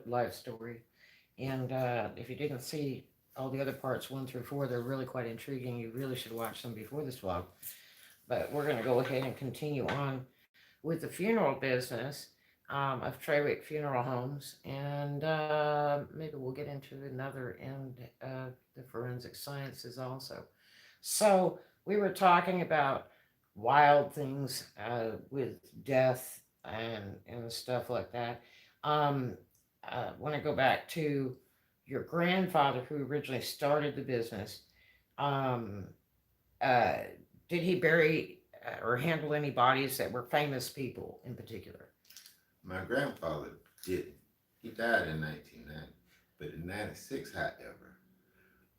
life story. And if you didn't see all the other parts 1 through 4, they're really quite intriguing. You really should watch them before this vlog. But we're going to go ahead and continue on with the funeral business of Trawick Funeral Homes. And maybe we'll get into another end of the forensic sciences also. So we were talking about wild things with death and stuff like that. Um, when I go back to your grandfather who originally started the business, um, uh, did he bury or handle any bodies that were famous people in particular? My grandfather didn't. He died in 1990. But in 96, however,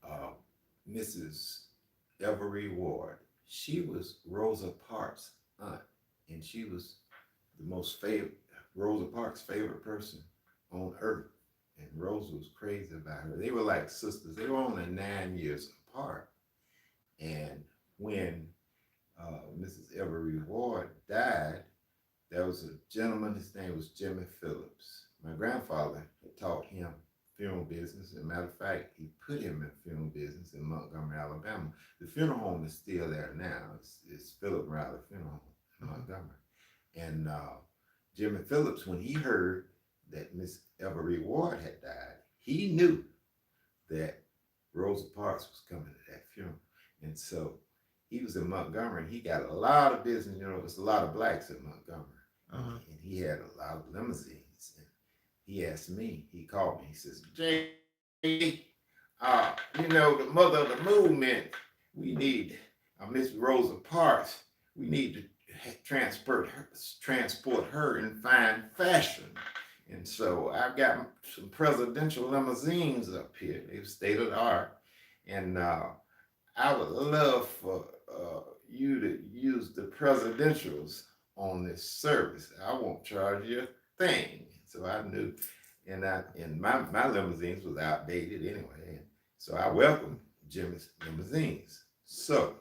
uh, Mrs. Every Ward, she was Rosa Parks' aunt, and she was the most favorite, Rosa Parks' favorite person on earth. And Rosa was crazy about her. They were like sisters. They were only 9 years apart. And when Mrs. Every Ward died, there was a gentleman, his name was Jimmy Phillips. My grandfather had taught him funeral business. As a matter of fact, he put him in funeral business in Montgomery, Alabama. The funeral home is still there now. It's Philip Riley Funeral Home in Montgomery. And Jimmy Phillips, when he heard that Miss Everett Ward had died, he knew that Rosa Parks was coming to that funeral. And so he was in Montgomery and he got a lot of business. You know, there's a lot of blacks in Montgomery. And he had a lot of limousines. And he asked me, he called me, he says, Jay, you know, the mother of the movement, we need Miss Rosa Parks, we need to transport her in fine fashion. And so I've got some presidential limousines up here. They're state of the art. And I would love for you to use the presidentials on this service. I won't charge you a thing. So I knew, and my limousines was outdated anyway. And so I welcomed Jimmy's limousines. So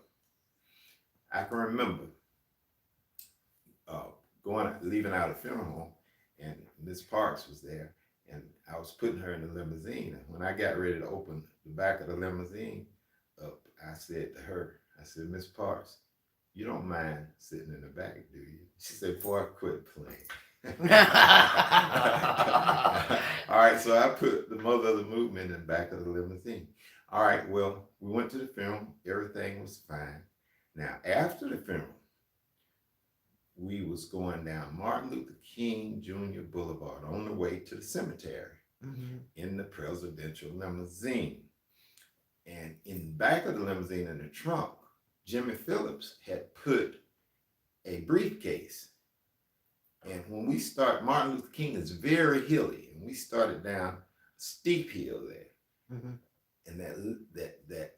I can remember leaving out of the funeral home, and Miss Parks was there, and I was putting her in the limousine. And when I got ready to open the back of the limousine up, I said to her, I said, Miss Parks, you don't mind sitting in the back, do you? She said, boy, quit playing. All right, so I put the mother of the movement in the back of the limousine. All right, well, we went to the funeral. Everything was fine. Now, after the funeral, we was going down Martin Luther King Jr. Boulevard on the way to the cemetery in the presidential limousine. And in the back of the limousine in the trunk, Jimmy Phillips had put a briefcase. And when we start, Martin Luther King is very hilly, and we started down a steep hill there. And that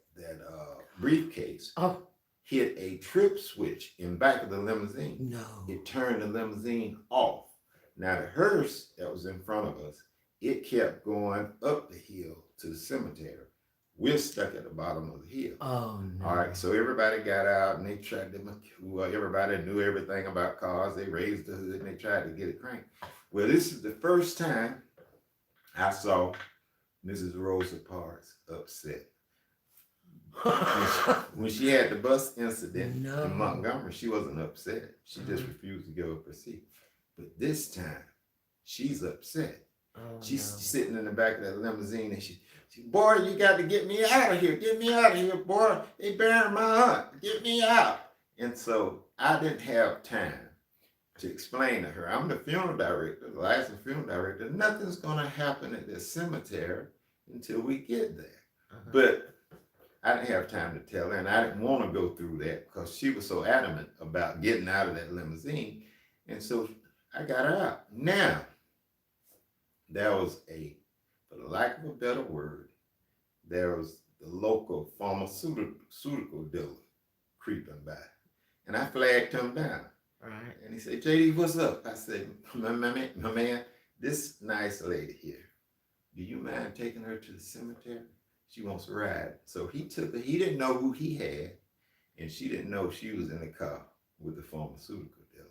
briefcase hit a trip switch in back of the limousine. No. It turned the limousine off. Now the hearse that was in front of us, it kept going up the hill to the cemetery. We're stuck at the bottom of the hill. Oh no. All right, so everybody got out and they tried to, well, everybody knew everything about cars. They raised the hood and they tried to get it cranked. Well, this is the first time I saw Mrs. Rosa Parks upset. When she had the bus incident in Montgomery, she wasn't upset. She just refused to give up her seat. But this time, she's upset. She's sitting in the back of that limousine and she, boy, you got to get me out of here. Get me out of here, boy. They buried my aunt. Get me out. And so I didn't have time to explain to her, I'm the funeral director, the licensed funeral director. Nothing's going to happen at this cemetery until we get there. But I didn't have time to tell her, and I didn't want to go through that because she was so adamant about getting out of that limousine. And so I got her out. Now, there was for the lack of a better word, there was the local pharmaceutical dealer creeping by. And I flagged him down. Right. And he said, JD, what's up? I said, my man, this nice lady here, do you mind taking her to the cemetery? She wants to ride. So he took her. He didn't know who he had, and she didn't know she was in the car with the pharmaceutical dealer.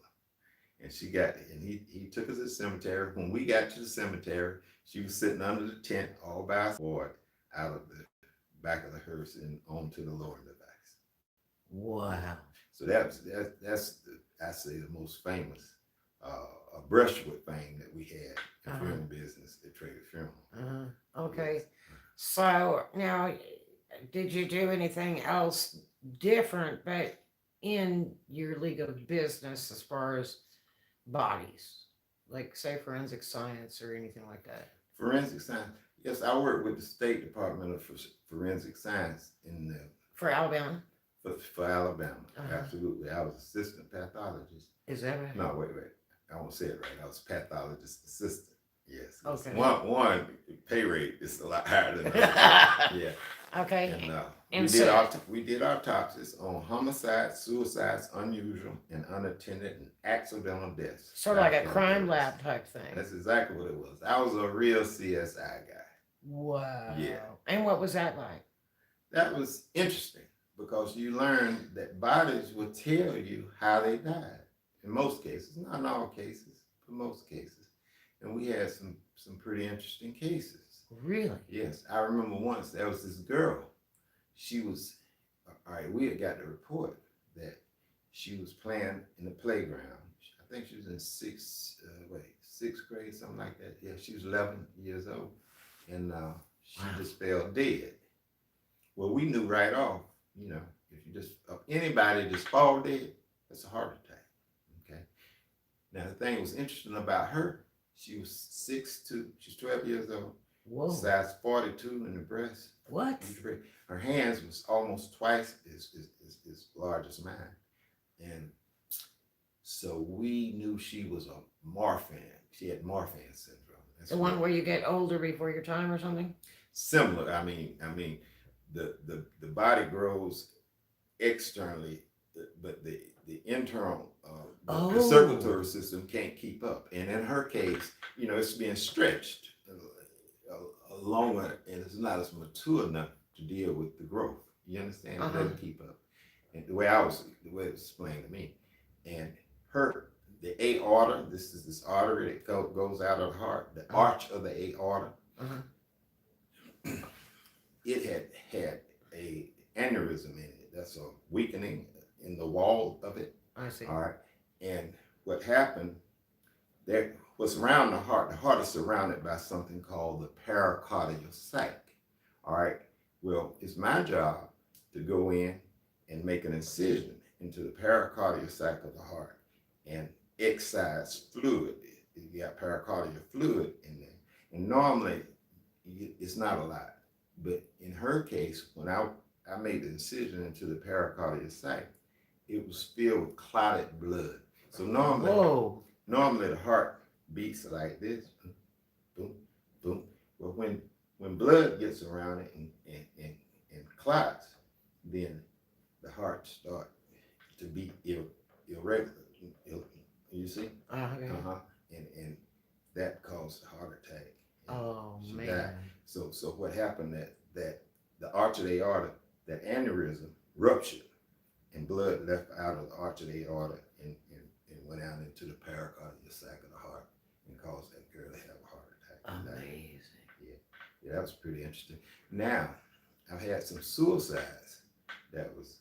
and he took us to the cemetery. When we got to the cemetery, she was sitting under the tent all by herself, out of the back of the hearse and onto the lower device. Wow. So that's I say the most famous brushwood thing that we had in Uh-huh. funeral business at Trawick Funeral. Okay. Yes. So now, did you do anything else different, but in your league of business as far as bodies, like say forensic science or anything like that? Forensic science. Yes, I work with the State Department of Forensic Science in the For Alabama? for Alabama. Uh-huh. Absolutely. I was assistant pathologist. Is that right? No, wait. I won't say it right. I was pathologist assistant. Yes. Okay. One pay rate is a lot higher than the other. Yeah. Okay. And we did autopsies on homicides, suicides, unusual and unattended and accidental deaths. Sort of like a crime lab type thing. That's exactly what it was. I was a real CSI guy. Wow. Yeah. And what was that like? That was interesting because you learn that bodies will tell you how they died. In most cases, not in all cases, but most cases. And we had some pretty interesting cases. Really? Yes. I remember once there was this girl. She was, all right, we had got the report that she was playing in the playground. I think she was in sixth grade, something like that. Yeah, she was 11 years old. And she just fell dead. Well, we knew right off, you know, if you just, anybody just fall dead, that's a heart attack, okay? Now, the thing that was interesting about her, she was 6'2", she's 12 years old. Whoa. Size 42 in the breast. What? Her hands was almost twice as large as mine. And so we knew she was a Marfan. She had Marfan syndrome. That's the one where you get older before your time or something? Similar. I mean, the body grows externally, but the internal, the circulatory system can't keep up. And in her case, you know, it's being stretched longer, and it's not as mature enough to deal with the growth. You understand? It doesn't keep up. And the way it was explained to me, and the aorta, this artery that goes out of the heart, the arch of the aorta, it had a aneurysm in it. That's a weakening in the wall of it. I see. All right. And what happened, that was around the heart is surrounded by something called the pericardial sac. All right. Well, it's my job to go in and make an incision into the pericardial sac of the heart and excise fluid. You got pericardial fluid in there. And normally it's not a lot. But in her case, when I made the incision into the pericardial sac, it was filled with clotted blood. So normally the heart beats like this, boom, boom. But when blood gets around it and clots, then the heart starts to beat irregular. You see? And that caused a heart attack. Oh man. Died. So what happened that the arch of the aorta, that aneurysm ruptured and blood left out of the arch of the aorta and went out into the pericardial sac of the heart and caused that girl to have a heart attack. Amazing. Yeah, that was pretty interesting. Now, I've had some suicides that was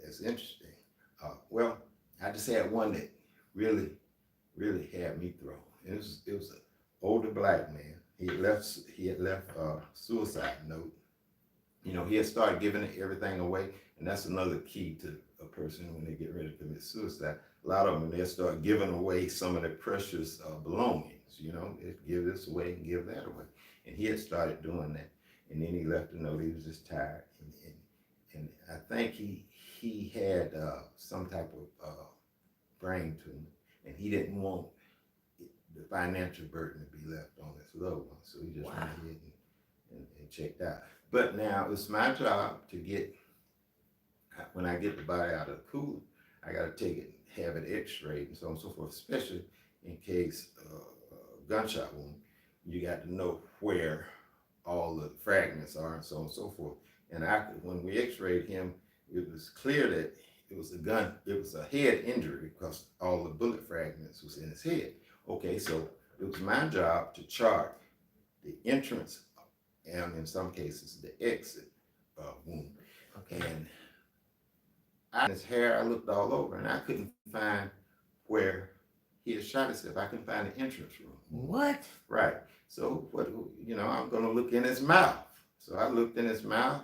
as interesting. Well, I just had one that really had me thrown. It was an older black man. He had left a suicide note. You know, he had started giving everything away, and that's another key to a person when they get ready to commit suicide. A lot of them, they start giving away some of their precious belongings. You know, they give this away and give that away. And he had started doing that, and then he left a note. He was just tired, and I think he had some type of brain tumor, and he didn't want the financial burden to be left on his loved one, so he just went ahead and checked out. But now it's my job to get, when I get the body out of the cooler, I got to take it, have it x-rayed and so on and so forth, especially in case gunshot wound. You got to know where all the fragments are and so on and so forth. And when we x-rayed him, it was clear that it was a gun, it was a head injury because all the bullet fragments was in his head. Okay, so it was my job to chart the entrance and in some cases the exit wound. Okay. And his hair, I looked all over and I couldn't find where he had shot himself. I couldn't find the entrance room. What? Right. So what, I'm gonna look in his mouth. So I looked in his mouth.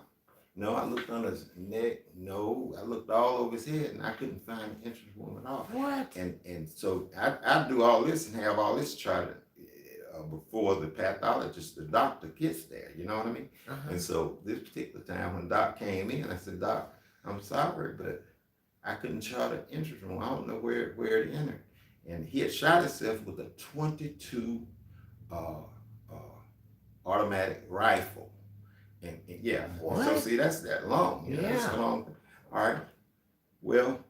No, I looked on his neck. No, I looked all over his head and I couldn't find the entrance room at all. What? And so I do all this and have all this charted before the pathologist, the doctor gets there. You know what I mean? Uh-huh. And so this particular time when Doc came in, I said, Doc, I'm sorry, but I couldn't chart an entrance room. I don't know where it entered. And he had shot himself with a 22 automatic rifle. And yeah, What? so see, that's that long. That's Yeah. a long. All right. Well,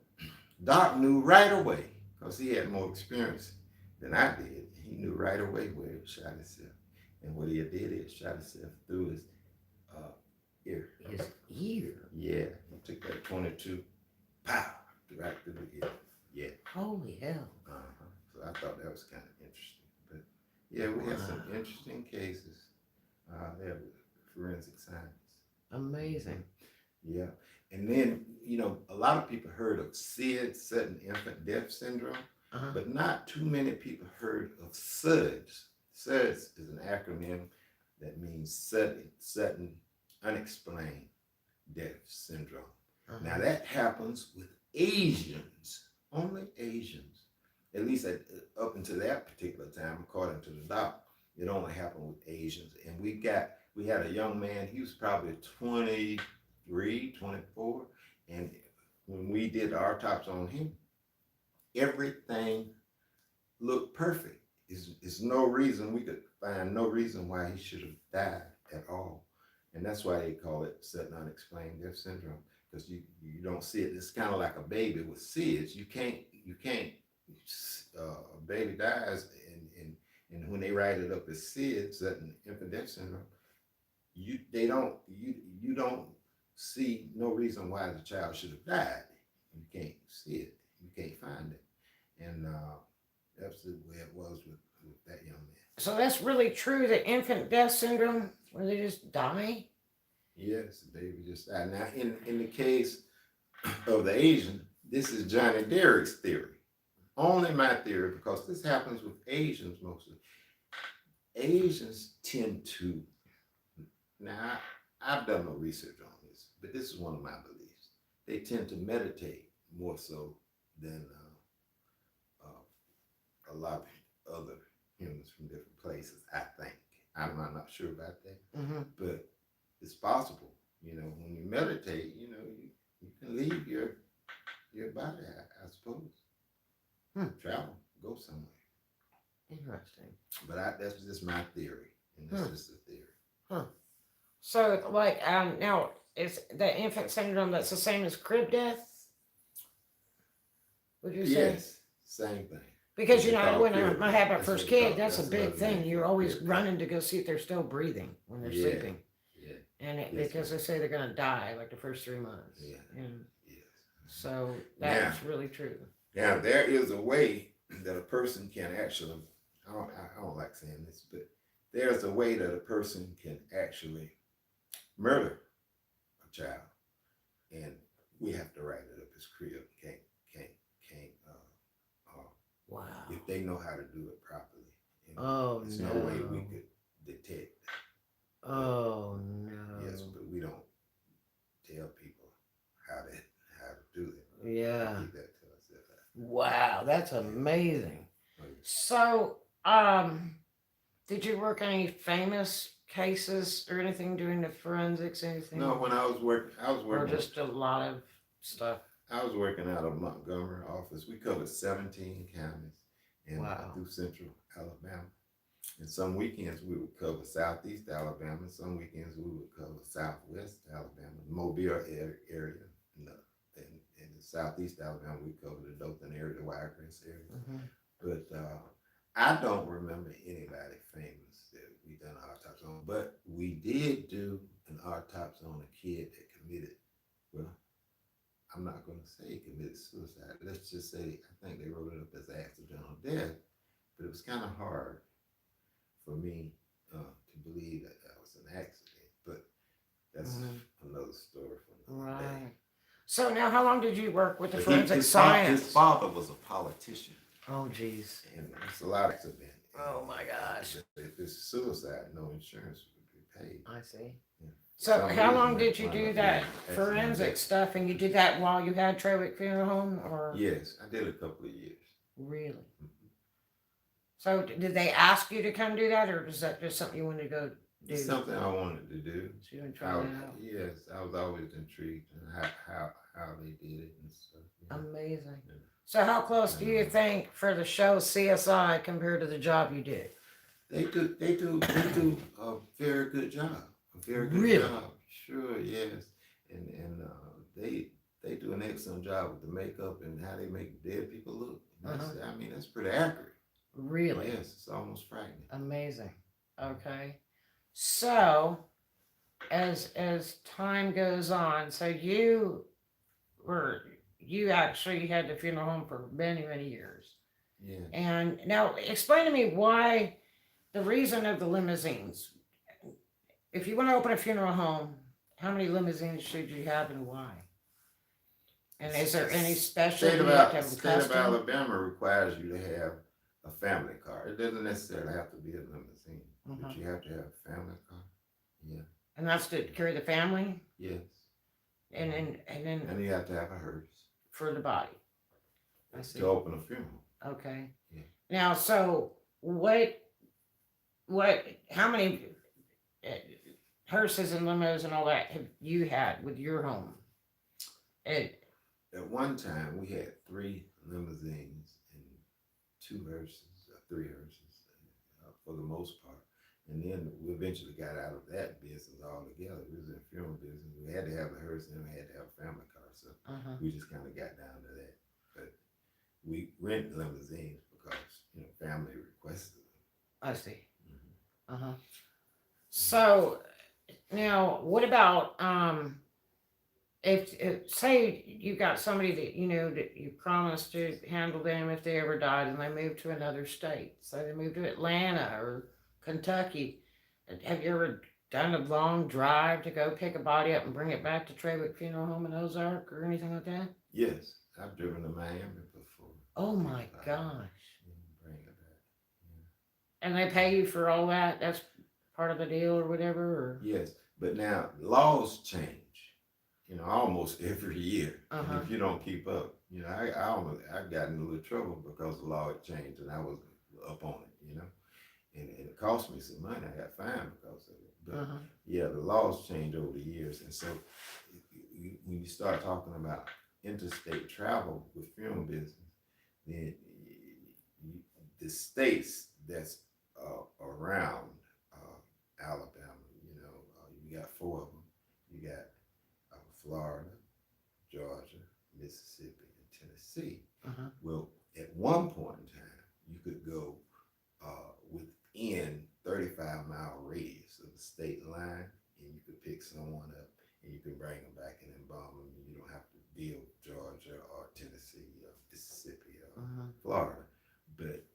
Doc knew right away because he had more experience than I did. He knew right away where he shot himself. And what he did is shot himself through his ear. His ear? Yeah. He took that 22, pow, right through the ear. Yeah. Holy hell. So I thought that was kind of interesting. But yeah, we had some interesting cases there with forensic science. Amazing. Yeah. And then, a lot of people heard of SID, sudden infant death syndrome, Uh-huh. but not too many people heard of SUDS. SUDS is an acronym that means sudden unexplained death syndrome. Uh-huh. Now that happens with Asians, only Asians. At least up until that particular time, according to the doc, it only happened with Asians. And we had a young man, he was probably 23, 24. And when we did the autopsy on him, everything looked perfect. It's no reason, we could find no reason why he should have died at all. And that's why they call it sudden unexplained death syndrome, because you don't see it. It's kind of like a baby with SIDS. You can't, a baby dies and when they write it up as SIDS, sudden infant death syndrome, you don't see no reason why the child should have died. You can't see it. You can't find it. And that's the way it was with that young man. So that's really true, the infant death syndrome, where they just die? Yes, the baby just died. Now, in the case of the Asian, this is Johnny Derrick's theory. Only my theory, because this happens with Asians mostly. Asians tend to, now I've done no research on this, but this is one of my beliefs. They tend to meditate more so than a lot of other humans from different places, I think. I'm not sure about that, Mm-hmm. but it's possible. When you meditate, you can leave your body, I suppose. Travel, go somewhere. Interesting. But that's just my theory, and that's just a theory. Huh. So, like, now, is the infant syndrome that's the same as crib death? Would you say? Yes, same thing. Because, It's called when crib I death. have my That's first what they kid, call- that's a that's big another thing. name You're for it, always crib death. running to go see if they're still breathing when they're Yeah. sleeping. Yeah. And Yes, because they say they're going to die like the first 3 months. Yeah. And Yes. so that's really true. Now there is a way that a person can actually. I don't like saying this, but there's a way that a person can actually murder a child, and we have to write it up as crib. Can't. Wow. If they know how to do it properly. Oh, There's no. no way we could detect. Oh, no. Yes, but we don't tell people how to do it. Yeah. Keep that to ourselves. Wow, that's amazing. Oh, yeah. So, did you work any famous cases or anything doing the forensics, anything? No, when I was working. Or just a lot of stuff? I was working out of Montgomery office. We covered 17 counties and through central Alabama. And some weekends we would cover southeast Alabama. Some weekends we would cover southwest Alabama, Mobile area. In the southeast Alabama, we covered the Dothan area, the Wiregrass area. Mm-hmm. But I don't remember anybody famous that we done an autopsy on. But we did do an autopsy on a kid that committed, well, I'm not going to say committed suicide. Let's just say, I think they wrote it up as accidental death, but it was kind of hard for me to believe that that was an accident. But that's another story from another day. Right. So now, how long did you work with the But forensic science? his father was a politician. Oh, geez. And it's a lot of accident. Oh, my gosh. If it's suicide, no insurance would be paid. I see. Yeah. So Some how reason long they did you wound do up that being accidental forensic death. stuff, and you did that while you had Trawick Funeral Home, or Yes, I did a couple of years. really? Mhm. So did they ask you to come do that, or is that just something you wanted to go do? It's something I wanted to do. So you want to try that out? Yes, I was always intrigued in how they did it and stuff. Yeah. Amazing. Yeah. So how close do you think for the show CSI compared to the job you did? They do a very good job. A very good Really? job. Sure, yes. And they do an excellent job with the makeup and how they make dead people look. I mean, that's pretty accurate. Really? Yes, it's almost frightening. Amazing. Okay. So as time goes on, so you actually had the funeral home for many years. Yeah. And now explain to me why the reason of the limousines. If you want to open a funeral home, how many limousines should you have and why? And is there any special? State of Alabama requires you to have a family car. It doesn't necessarily have to be a limousine, but you have to have a family car. Yeah. And that's to carry the family? Yes. And you have to have a hearse for the body. I see. To open a funeral. Okay. Yeah. Now, so how many hearses and limos and all that have you had with your home? At one time, we had 3 limousines and 2 hearses, 3 hearses, for the most part. And then we eventually got out of that business altogether. We was in funeral business. We had to have a hearse and we had to have a family car. So we just kind of got down to that. But we rent limousines because, family requested them. I see. So now, what about if say you got somebody that that you promised to handle them if they ever died and they moved to another state, so they moved to Atlanta or Kentucky, have you ever done a long drive to go pick a body up and bring it back to Trawick Funeral Home in Ozark or anything like that? Yes, I've driven to Miami before. Oh my gosh. Bring it back. Yeah. And they pay you for all that? That's part of the deal or whatever? Or? Yes, but now laws change, almost every year. And if you don't keep up, I got in a little trouble because the law had changed and I was up on it, and it cost me some money. I got fined because of it. But yeah, the laws change over the years. And so when you start talking about interstate travel with funeral business, then the states that's around Alabama, you got 4 of them. You got Florida, Georgia, Mississippi, and Tennessee. Well, at one point in time, you could go within 35-mile radius of the state line, and you could pick someone up, and you can bring them back and embalm them. And you don't have to deal with Georgia or Tennessee or Mississippi or Florida. But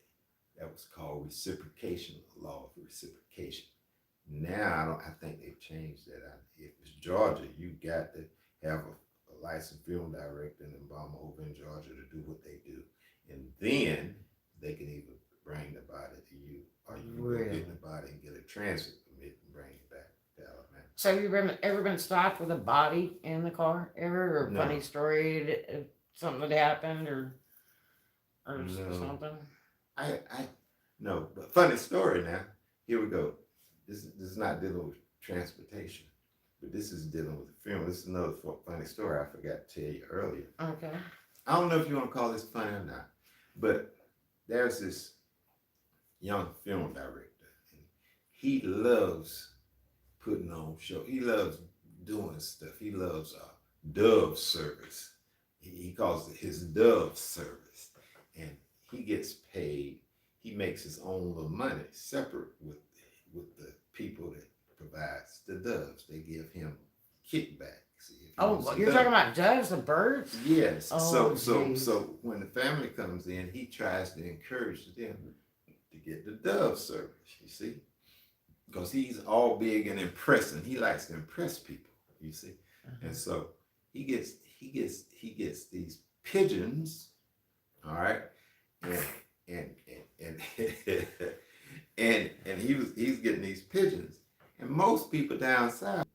that was called reciprocation, law of reciprocation. Now, I think they've changed that. If it's Georgia, you got to have a licensed funeral director and embalmer over in Georgia to do what they do. And then they can either bring the body to you or you can go get the body and get a transit permit and bring it back to Alabama. So have you ever been stopped with a body in the car ever? Or No. Funny story, something that happened or something? No, but funny story now. Here we go. This is not dealing with transportation, but this is dealing with the funeral. This is another funny story I forgot to tell you earlier. Okay. I don't know if you want to call this funny or not, but there's this young film director, and he loves putting on show. He loves doing stuff. He loves dove service. He calls it his dove service, and he gets paid. He makes his own little money separate with the people that provides the doves. They give him kickbacks. Oh, you're talking about doves and birds? Yes. Oh, So when the family comes in, he tries to encourage them to get the dove service. You see, because he's all big and impressing. He likes to impress people. You see, and so he gets these pigeons. All right, and and he's getting these pigeons, and most people down south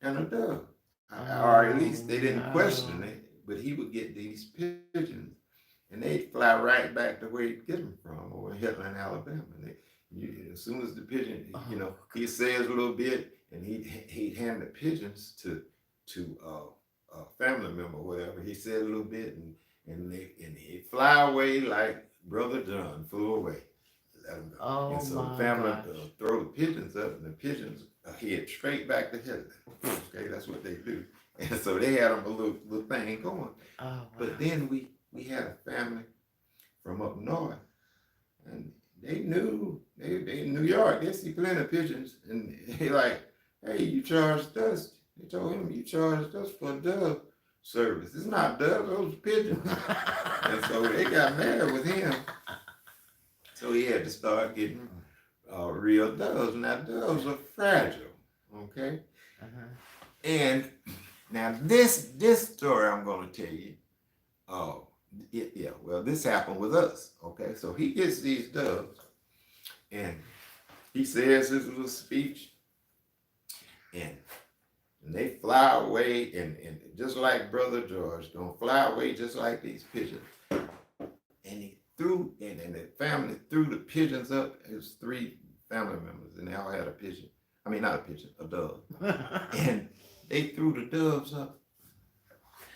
and a dove, or at least they didn't question it. But he would get these pigeons, and they'd fly right back to where he'd get them from, over in Headland, Alabama. As soon as the pigeon, he says a little bit, and he'd hand the pigeons to a family member, or whatever. He said a little bit, and he'd fly away like Brother John flew away. Let him go. And so the family throw the pigeons up, and the pigeons head straight back to Headland. Okay, that's what they do. And so they had them a little thing going. Oh, wow. But then we had a family from up north, and they knew they in New York. They see plenty of pigeons, and they like, hey, you charged us. They told him, you charged us for dove service. It's not doves, those are pigeons. And so they got mad with him. So he had to start getting real doves. Now doves are fragile, okay? And now this story I'm going to tell you, well, this happened with us, okay? So he gets these doves, and he says his little speech, and they fly away, and just like Brother George, gonna fly away just like these pigeons. And he threw, and the family threw the pigeons up. It was 3 family members, and they all had a pigeon. I mean, not a pigeon, a dove. And they threw the doves up,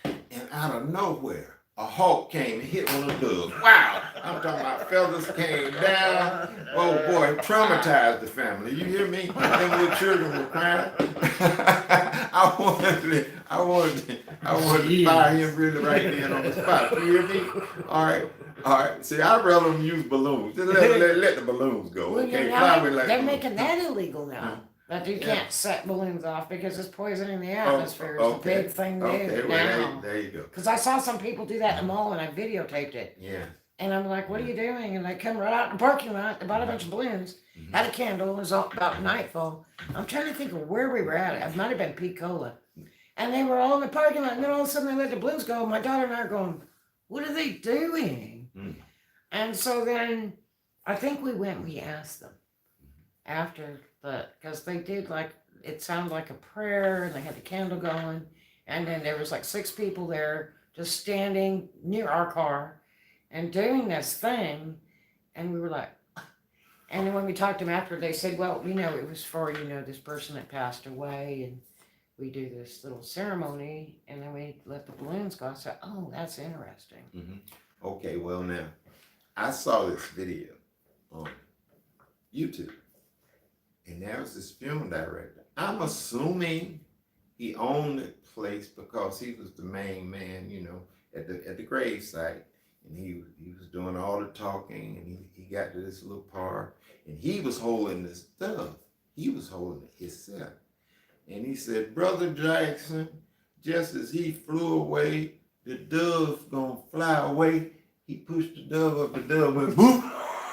and out of nowhere, a hawk came and hit one of the doves. Wow! I'm talking about feathers came down. Oh boy, it traumatized the family. You hear me? Them little children were crying. I wanted to fire him really right then on the spot. You hear me? All right. See, I'd rather them use balloons. Just let the balloons go. Well, Okay, they're making that illegal now. That you can't set balloons off because it's poisoning the atmosphere. It's a big thing now. There you go. Because I saw some people do that in the mall, and I videotaped it. Yeah. And I'm like, what are you doing? And they come right out in the parking lot. They bought a bunch of balloons, had a candle. It was about nightfall. I'm trying to think of where we were at. It might have been Picola. And they were all in the parking lot. And then all of a sudden they let the balloons go. My daughter and I are going, what are they doing? And so then I think we asked them after because they did it sounded like a prayer, and they had the candle going. And then there was 6 people there just standing near our car and doing this thing. And we were like, and then when we talked to them after, they said, well, it was for, this person that passed away, and we do this little ceremony, and then we let the balloons go. I said, oh, that's interesting. Okay, well now, I saw this video on YouTube, and there was this funeral director. I'm assuming he owned the place because he was the main man, at the grave site. And he was doing all the talking, and he got to this little part, and he was holding this dove. He was holding it himself. And he said, Brother Jackson, just as he flew away, the dove gonna fly away. He pushed the dove up, the dove went boop,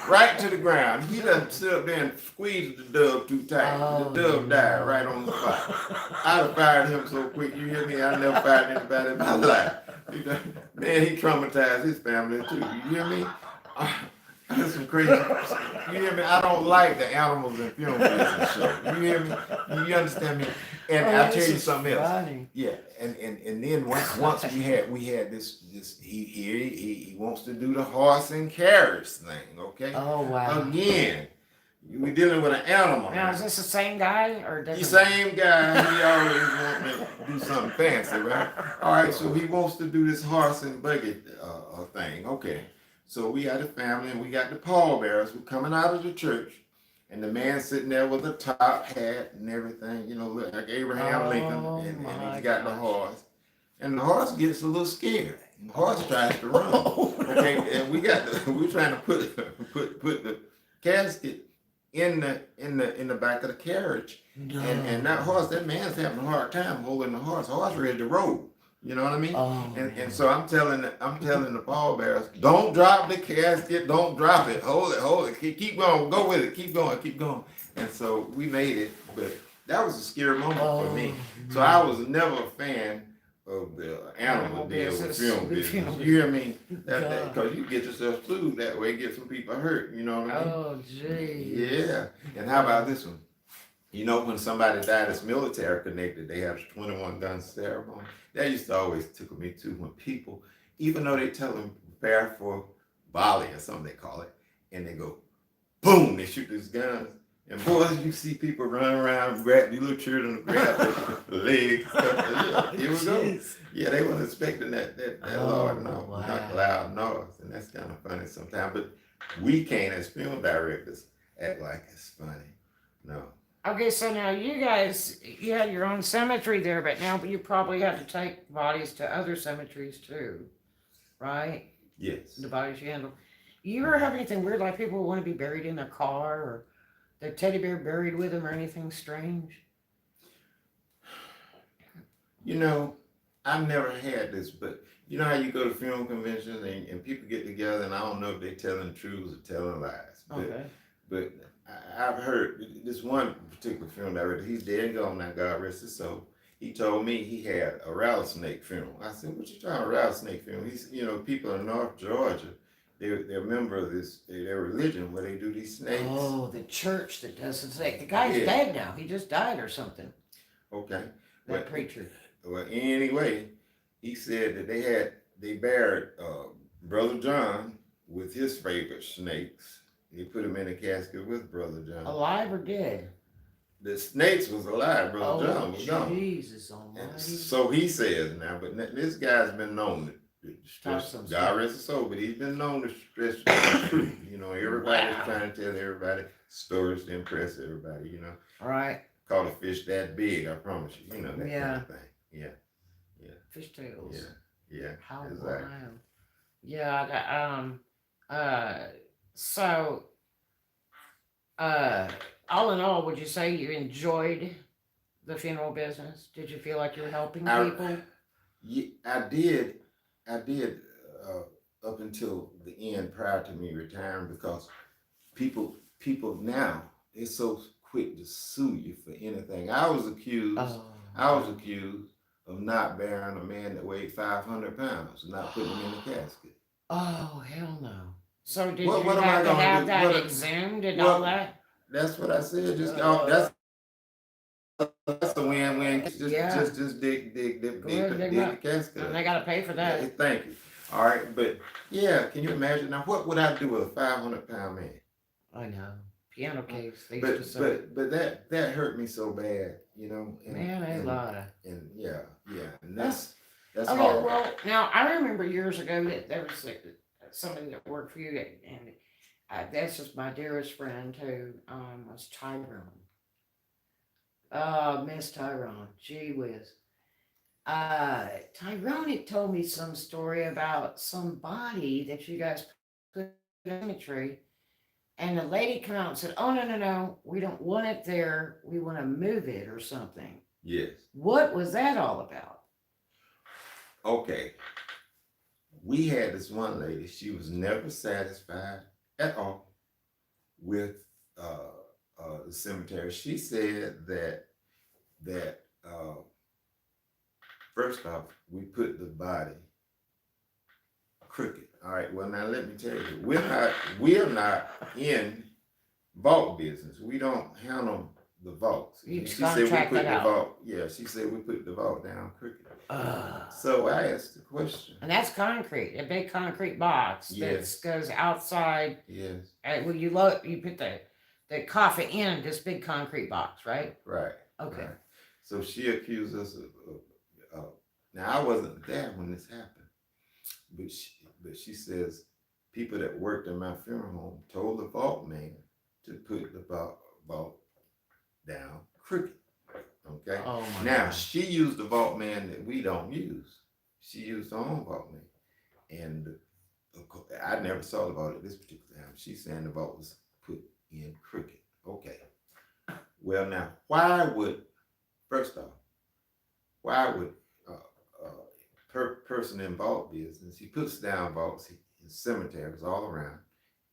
right to the ground. He done stood up there and squeezed the dove too tight. The dove died right on the spot. I'd have fired him so quick, you hear me? I never fired anybody in my life. Man, he traumatized his family too. You hear me? That's some crazy. You hear me? I don't like the animals in film business show. You hear me? You understand me? And I'll tell you something else. Yeah, and then once we had this he wants to do the horse and carriage thing. Okay. Oh wow. Again, we're dealing with an animal. Now is this the same guy or different? The same guy. He always wants to do something fancy, right? All right. So he wants to do this horse and buggy thing. Okay. So we got the family, and we got the pallbearers who coming out of the church, and the man sitting there with a top hat and everything, look like Abraham Lincoln, and he's got the horse. And the horse gets a little scared. The horse tries to run. Okay, and we're trying to put the casket in the back of the carriage. No. And that man's having a hard time holding the horse ready to roll. You know what I mean? Oh, And so I'm telling the pallbearers, don't drop the casket, don't drop it, hold it, keep going, go with it, keep going. And so we made it, but that was a scary moment for me. So I was never a fan of the animal deal with film business. You hear me? Because you get yourself sued that way, get some people hurt. You know what I mean? Oh, geez. Yeah. And how about this one? You know, when somebody died that's military connected, they have 21 gun ceremony. That used to always tickle me too when people, even though they tell them prepare for volley or something they call it, and they go, boom, they shoot these guns. And boys, you see people run around, grab these little children, grab their legs. Here we go. Yeah, they weren't expecting that loud noise. And that's kind of funny sometimes. But we can't, as film directors, act like it's funny. No. Okay, so now you guys, you had your own cemetery there, but now you probably have to take bodies to other cemeteries too, right? Yes. The bodies you handle. You ever have anything weird, like people want to be buried in their car, or their teddy bear buried with them, or anything strange? You know, I've never had this, but you know how you go to film conventions and people get together, and I don't know if they're telling the truth or telling lies. But I've heard this one particular film director, he's dead and gone now, God rest his soul. He told me he had a rattlesnake funeral. I said, what you talking about, rattlesnake funeral? He's, people in North Georgia, they're a member of their religion where they do these snakes. Oh, the church that does the snake. The guy's dead now. He just died or something. Okay. That preacher. Well, anyway, he said that they buried Brother John with his favorite snakes. They put him in a casket with Brother John. Alive or dead? The snakes was alive. Brother John was gone. Jesus almighty. So he says now, but this guy's been known to stress, God rest his soul, but he's been known to stress the truth. Everybody's trying to tell everybody stories to impress everybody, All right. Caught a fish that big, I promise you, that kind of thing. Yeah. Fish tails. Yeah. How exactly. wild. Yeah, so, all in all, would you say you enjoyed the funeral business? Did you feel like you were helping people? Yeah, I did. Up until the end, prior to me retiring, because people now, they're so quick to sue you for anything. I was accused of not burying a man that weighed 500 pounds, not putting him in a casket. Oh, hell no. So did you have to have that exhumed and all that? That's what I said. That's a win-win. Just dig the casket. And they got to pay for that. Yeah, thank you. All right, but yeah, can you imagine now? What would I do with a 500-pound man? I know. Piano case. But that hurt me so bad, Man, a lot of. And yeah, and that's okay. hard. Well, now I remember years ago that there was somebody that worked for you, and that's just my dearest friend who was Tyrone. Miss Tyrone, gee whiz. Tyrone had told me some story about some body that you guys put in the cemetery, and the lady came out and said, "Oh no, we don't want it there. We want to move it or something." Yes. What was that all about? Okay. We had this one lady. She was never satisfied at all with the cemetery. She said that first off, we put the body crooked. All right. Well, now let me tell you, we're not in vault business. We don't handle the vaults. You she said we put the vault. Yeah, she said we put the vault down crooked. So I asked the question. And that's concrete, a big concrete box that goes outside. Yes. And when you put the coffin in this big concrete box, right? Right. Okay. Right. So she accused us of now I wasn't there when this happened, but she says people that worked in my funeral home told the vault man to put the vault down crooked. Okay. Oh my now God. She used the vault man that we don't use. She used her own vault man, and of course, I never saw the vault at this particular time. She's saying the vault was put in crooked. Okay. Well, now, why would, first off, why would person in vault business, he puts down vaults in cemeteries all around,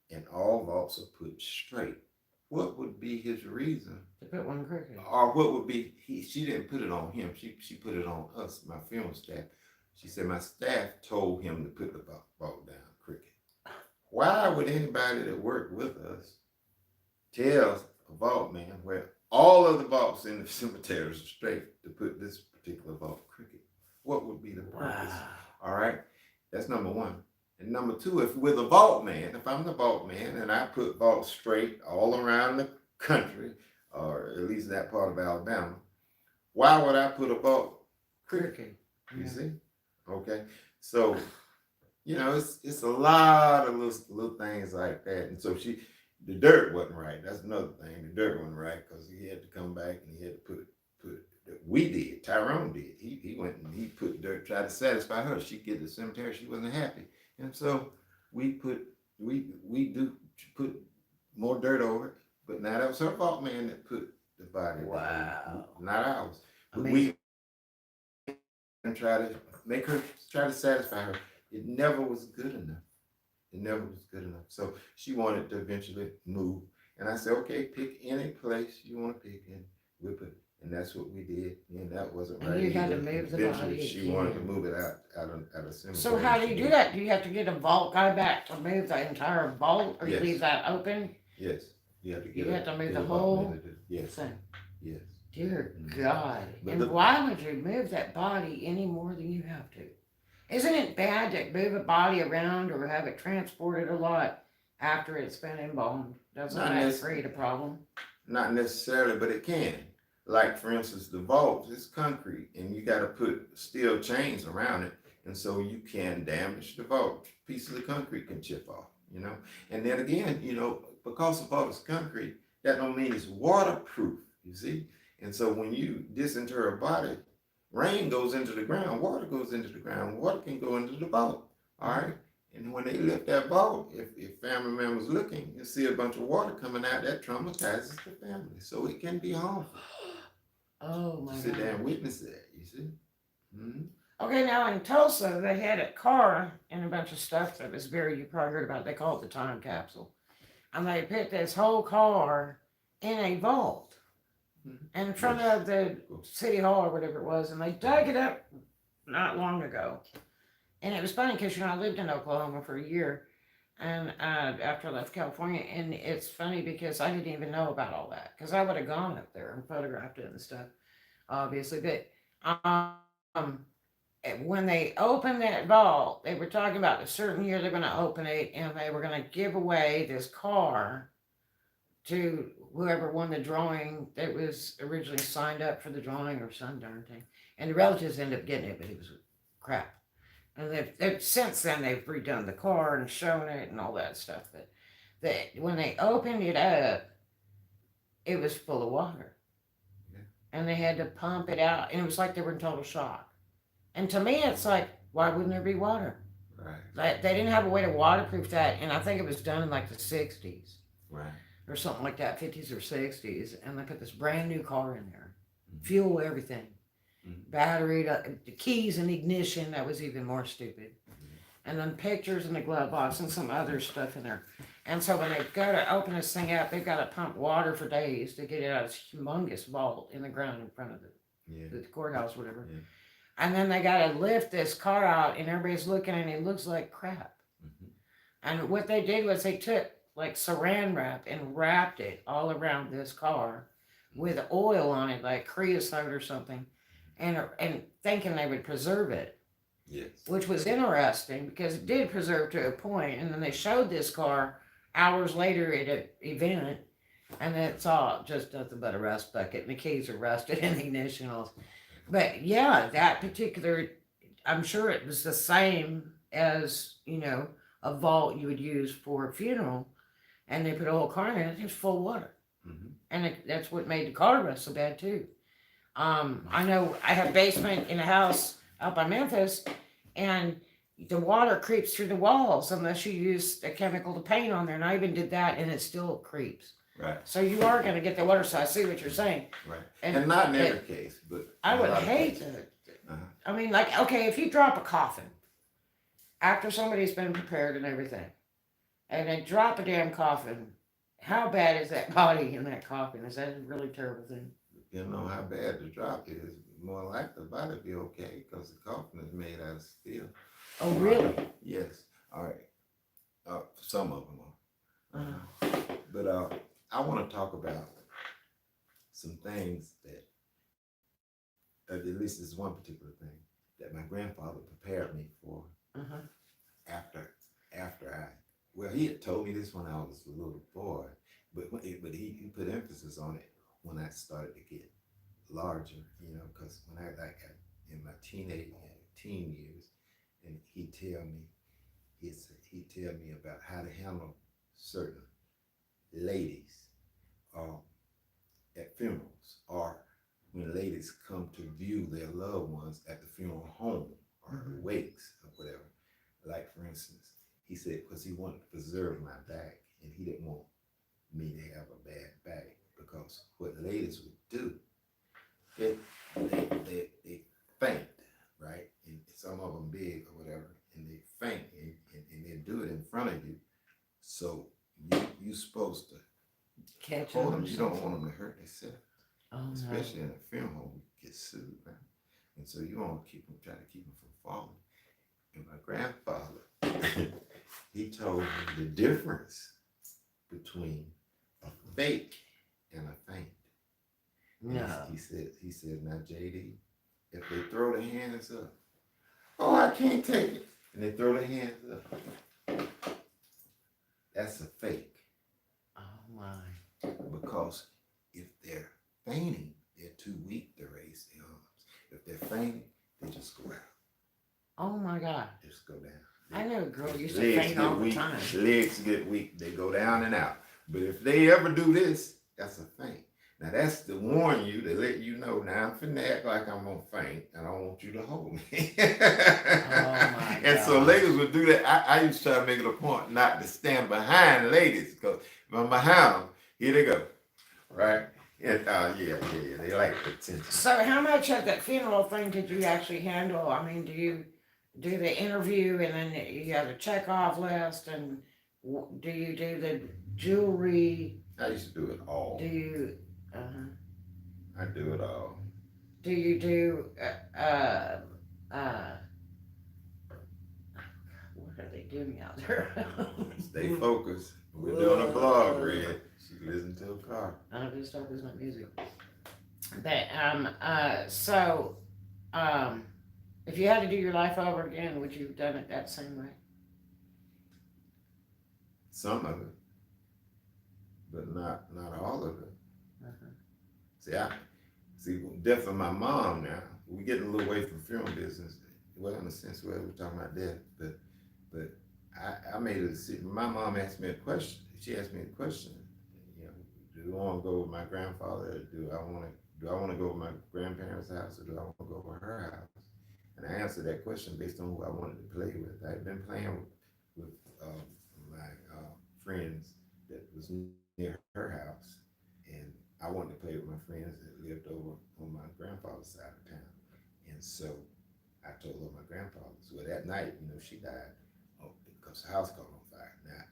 and all vaults are put straight. What would be his reason? To put one crooked. Or what would be, she didn't put it on him, she put it on us, my funeral staff. She said my staff told him to put the vault down crooked. Why would anybody that worked with us tell a vault man where all of the vaults in the cemeteries are straight to put this particular vault crooked? What would be the purpose? Wow. All right, that's number one. And number two, if we're the vault man, if I'm the vault man and I put vaults straight all around the country, or at least that part of Alabama, why would I put a vault crooked? You see? Okay, so it's a lot of little things like that. And so the dirt wasn't right. That's another thing. The dirt wasn't right because he had to come back and he had to put we did. Tyrone did. He went and he put dirt, tried to satisfy her. She get to the cemetery, she wasn't happy. And so we put more dirt over it. But now that was her fault, man, that put the body. Wow. Not ours. But Amazing. we and try to satisfy her. It never was good enough. It never was good enough. So she wanted to eventually move. And I said, okay, pick any place you want to pick and whip it. And that's what we did. And that wasn't right. And you had to move the Eventually, body. she wanted to move it out of cemetery. So how do you do that? Do you have to get a vault guy back to move the entire vault, or you Yes. leave that open? Yes. You have to You have to move the whole Yes. thing. Yes. Dear Mhm. God. But And why would you move that body any more than you have to? Isn't it bad to move a body around or have it transported a lot after it's been embalmed? Doesn't Not that necess- create a problem? Not necessarily, but it can. Like, for instance, the vault is concrete and you got to put steel chains around it. And so you can damage the vault. Pieces of concrete can chip off, And then again, because the vault is concrete, that don't mean it's waterproof, you see? And so when you disinter a body, rain goes into the ground, water goes into the ground, water can go into the vault, all right? And when they lift that vault, if family members looking, you see a bunch of water coming out, that traumatizes the family. So it can be harmful. Oh my Sit there God. and witness that, you see? Mm-hmm. Okay, now in Tulsa, they had a car and a bunch of stuff that was you probably heard about. They call it the time capsule. And they put this whole car in a vault in front of the city hall or whatever it was. And they dug it up not long ago. And it was funny because, I lived in Oklahoma for a year and after I left California. And it's funny because I didn't even know about all that because I would have gone up there and photographed it and stuff, obviously. But when they opened that vault, they were talking about a certain year they're going to open it and they were going to give away this car to whoever won the drawing that was originally signed up for the drawing or some darn thing. And the relatives ended up getting it, but it was crap. And since then they've redone the car and shown it and all that stuff. But when they opened it up, it was full of water. Yeah. And they had to pump it out. And it was like they were in total shock. And to me, it's like, why wouldn't there be water? Right. They didn't have a way to waterproof that. And I think it was done in like the 60s. Right. Or something like that, 50s or 60s. And they put this brand new car in there. Fuel, everything. Battery, the keys and ignition, that was even more stupid. And then pictures in the glove box and some other stuff in there. And so when they go to open this thing up, they've got to pump water for days to get it out of this humongous vault in the ground in front of the courthouse, whatever. Yeah. And then they got to lift this car out and everybody's looking and it looks like crap. And what they did was they took like saran wrap and wrapped it all around this car with oil on it, like creosote or something. And thinking they would preserve it. Yes. Which was interesting because it did preserve to a point. And then they showed this car hours later at an event, and it's all just nothing but a rust bucket. And the keys are rusted and the ignition all. But yeah, that particular, I'm sure it was the same as, a vault you would use for a funeral. And they put a whole car in it, it was full of water. And that's what made the car rust so bad too. I know I have a basement in a house out by Memphis, and the water creeps through the walls unless you use a chemical to paint on there. And I even did that, and it still creeps. Right. So you are going to get the water. So I see what you're saying. Right. And not in every case, but I in a would lot of hate cases. to. Uh-huh. I mean, like, okay, if you drop a coffin after somebody's been prepared and everything, and they drop a damn coffin, how bad is that body in that coffin? Is that a really terrible thing? Depending on how bad the drop is, more likely the body be okay because the coffin is made out of steel. Oh, really? Yes. All right. Some of them are. Uh-huh. But I want to talk about some things that, at least this one particular thing that my grandfather prepared me for Uh-huh. after well, he had told me this when I was a little boy, but he put emphasis on it when I started to get larger, because when I got in my teen years, and he'd tell me about how to handle certain ladies at funerals, or when ladies come to view their loved ones at the funeral home or the wakes or whatever. Like, for instance, he said, because he wanted to preserve my back, and he didn't want me to have a bad back, because what ladies would do, they faint, right? And some of them big or whatever, and they faint, and they do it in front of you. So you supposed to Catch hold them. them. You don't want them to hurt themselves, Oh, especially no. in a funeral home. You get sued, right? And so you want to try to keep them from falling. And my grandfather, he told me the difference between a fake and a faint. No. He said, now JD, if they throw their hands up, oh, I can't take it, and they throw their hands up, that's a fake. Oh, my. Because if they're fainting, they're too weak to raise their arms. If they're fainting, they just go out. Oh, my God. They just go down. I know a girl used to Legs faint get all the weak. time. Legs get weak. They go down and out. But if they ever do this, that's a faint. Now that's to warn you, to let you know. Now I'm finna act like I'm gonna faint, and I don't want you to hold me. Oh my And so gosh. ladies would do that. I used to try to make it a point not to stand behind ladies, because if I'm behind them, here they go, right? And yeah, they like the attention. So how much of that funeral thing did you actually handle? I mean, do you do the interview and then you have a check off list, and do you do the jewelry? I used to do it all. Do you I do it all. do you do what are they doing out there? Stay focused. We're doing a blog, Red. She listen to a car. I just hope it's not music. But so if you had to do your life over again, would you have done it that same way? Some of it, but not all of it. Uh-huh. See, death of my mom now. We're getting a little away from film business. Well, in a sense, we're talking about death, but I made a decision. My mom asked me a question. She asked me a question. Do I want to go with my grandfather? Or do I want to go with my grandparents' house, or do I want to go with her house? And I answered that question based on who I wanted to play with. I had been playing with my friends that was near her house, and I wanted to play with my friends that lived over on my grandfather's side of town. And so I told her my grandfather's. Well, that night, she died because the house caught on fire. Now,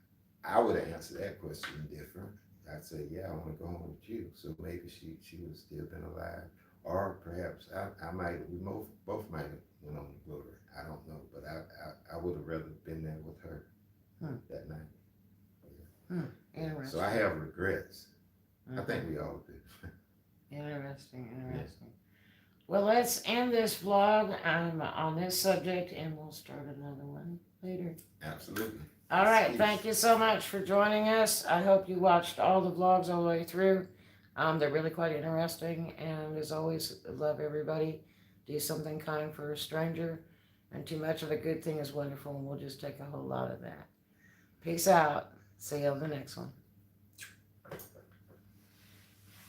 I would have answered that question different. I'd say, yeah, I want to go home with you. So maybe she would still been alive, or perhaps we both might have went on to glory. I don't know, but I would have rather been there with her that night. Interesting. So I have regrets. I think we all do. Interesting. Well, let's end this vlog on this subject, and we'll start another one later. Absolutely. All right, thank you so much for joining us. I hope you watched all the vlogs all the way through. They're really quite interesting, and as always, love everybody. Do something kind for a stranger, and too much of a good thing is wonderful, and we'll just take a whole lot of that. Peace out. See you on the next one.